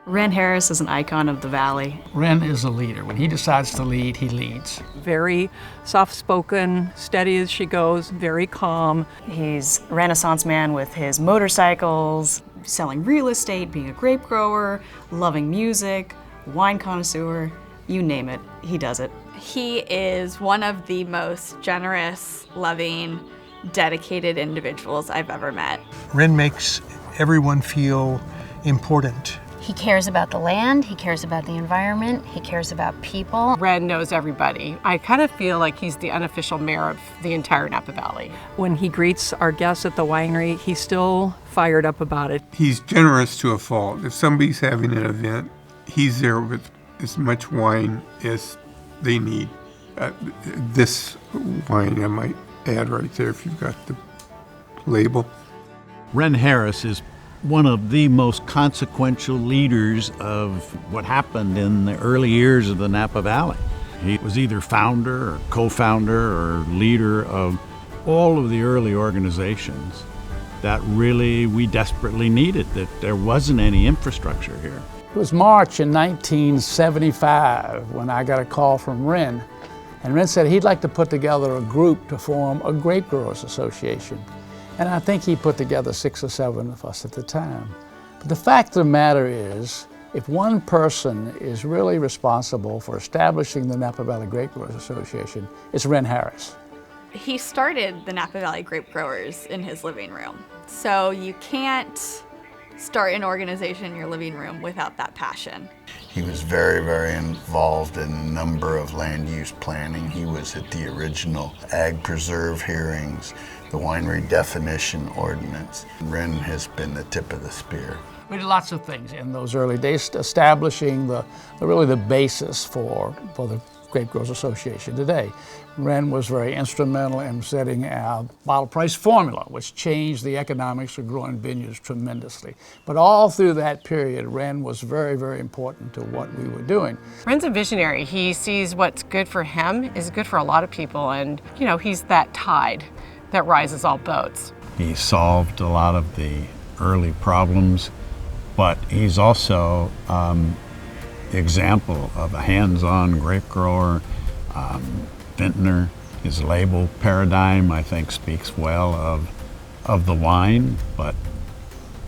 Ren Harris is an icon of the Valley. Ren is a leader. When he decides to lead, he leads. Very soft-spoken, steady as she goes, very calm. He's a Renaissance man with his motorcycles, selling real estate, being a grape grower, loving music, wine connoisseur, you name it, he does it. He is one of the most generous, loving, dedicated individuals I've ever met. Ren makes everyone feel important. He cares about the land, he cares about the environment, he cares about people. Ren knows everybody. I kind of feel like he's the unofficial mayor of the entire Napa Valley. When he greets our guests at the winery, he's still fired up about it. He's generous to a fault. If somebody's having an event, he's there with as much wine as they need. This wine, I might add right there if you've got the label. Ren Harris is one of the most consequential leaders of what happened in the early years of the Napa Valley. He was either founder or co-founder or leader of all of the early organizations that really we desperately needed, that there wasn't any infrastructure here. It was March in 1975 when I got a call from Ren. And Ren said he'd like to put together a group to form a Grape Growers Association. And I think he put together 6 or 7 of us at the time. But the fact of the matter is, if one person is really responsible for establishing the Napa Valley Grapegrowers Association, it's Ren Harris. He started the Napa Valley Grapegrowers in his living room. So you can't start an organization in your living room without that passion. He was very, very involved in a number of land use planning. He was at the original ag preserve hearings, the winery definition ordinance. Ren has been the tip of the spear. We did lots of things in those early days, establishing really the basis for the Grape Growers Association today. Ren was very instrumental in setting our bottle price formula, which changed the economics of growing vineyards tremendously. But all through that period, Ren was very, very important to what we were doing. Ren's a visionary. He sees what's good for him is good for a lot of people, and he's that tide that rises all boats. He solved a lot of the early problems, but he's also the example of a hands-on grape grower, vintner. His label paradigm, I think, speaks well of the wine, but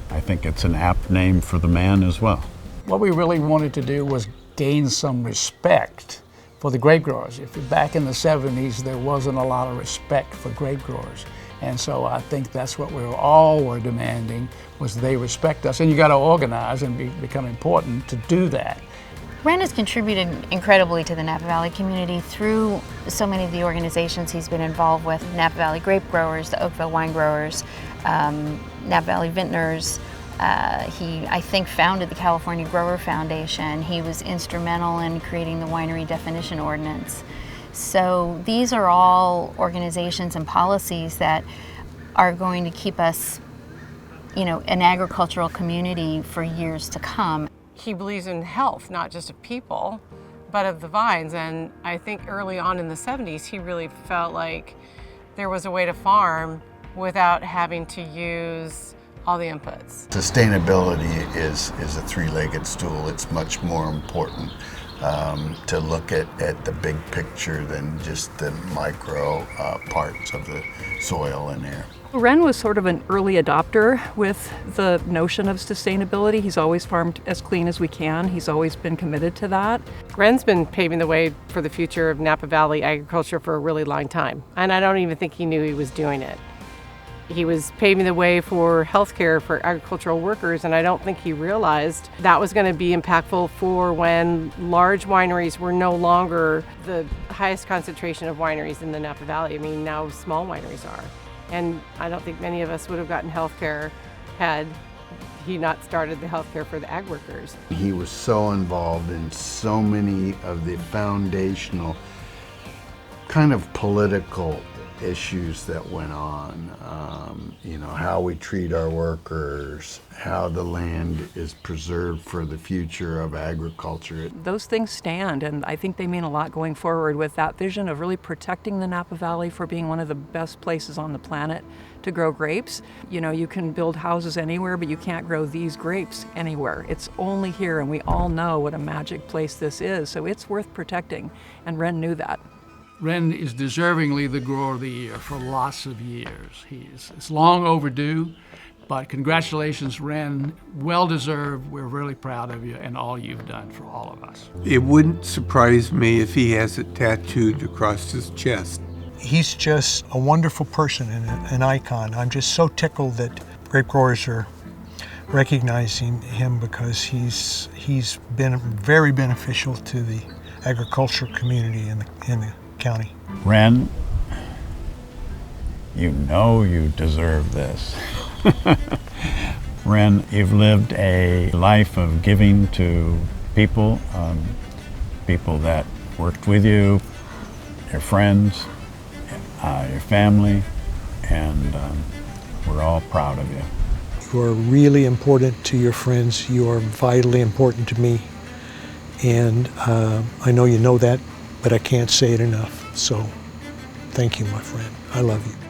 I think it's an apt name for the man as well. What we really wanted to do was gain some respect for the grape growers. Back in the 70s, there wasn't a lot of respect for grape growers. And so I think that's what we all were demanding, was they respect us. And you got to organize and become important to do that. Ren has contributed incredibly to the Napa Valley community through so many of the organizations he's been involved with. Napa Valley Grapegrowers, the Oakville Wine Growers, Napa Valley Vintners. He, I think, founded the California Grower Foundation. He was instrumental in creating the winery definition ordinance. So these are all organizations and policies that are going to keep us, an agricultural community for years to come. He believes in health, not just of people, but of the vines. And I think early on in the 70s, he really felt like there was a way to farm without having to use all the inputs. Sustainability is a three-legged stool. It's much more important to look at the big picture than just the micro parts of the soil and air. Ren was sort of an early adopter with the notion of sustainability. He's always farmed as clean as we can. He's always been committed to that. Ren's been paving the way for the future of Napa Valley agriculture for a really long time, and I don't even think he knew he was doing it. He was paving the way for healthcare for agricultural workers, and I don't think he realized that was going to be impactful for when large wineries were no longer the highest concentration of wineries in the Napa Valley. I mean, now small wineries are. And I don't think many of us would have gotten healthcare had he not started the healthcare for the ag workers. He was so involved in so many of the foundational kind of political issues that went on, you know, how we treat our workers, how the land is preserved for the future of agriculture. Those things stand, and I think they mean a lot going forward with that vision of really protecting the Napa Valley for being one of the best places on the planet to grow grapes. You know, you can build houses anywhere, but you can't grow these grapes anywhere. It's only here, and we all know what a magic place this is, so it's worth protecting, and Ren knew that. Ren is deservingly the grower of the year for lots of years. It's long overdue, but congratulations, Ren. Well deserved. We're really proud of you and all you've done for all of us. It wouldn't surprise me if he has it tattooed across his chest. He's just a wonderful person and an icon. I'm just so tickled that grape growers are recognizing him because he's been very beneficial to the agricultural community in the county. Ren, you know you deserve this. Ren, you've lived a life of giving to people, people that worked with you, your friends, your family, and we're all proud of you. You are really important to your friends. You are vitally important to me. And I know you know that, but I can't say it enough. So thank you, my friend. I love you.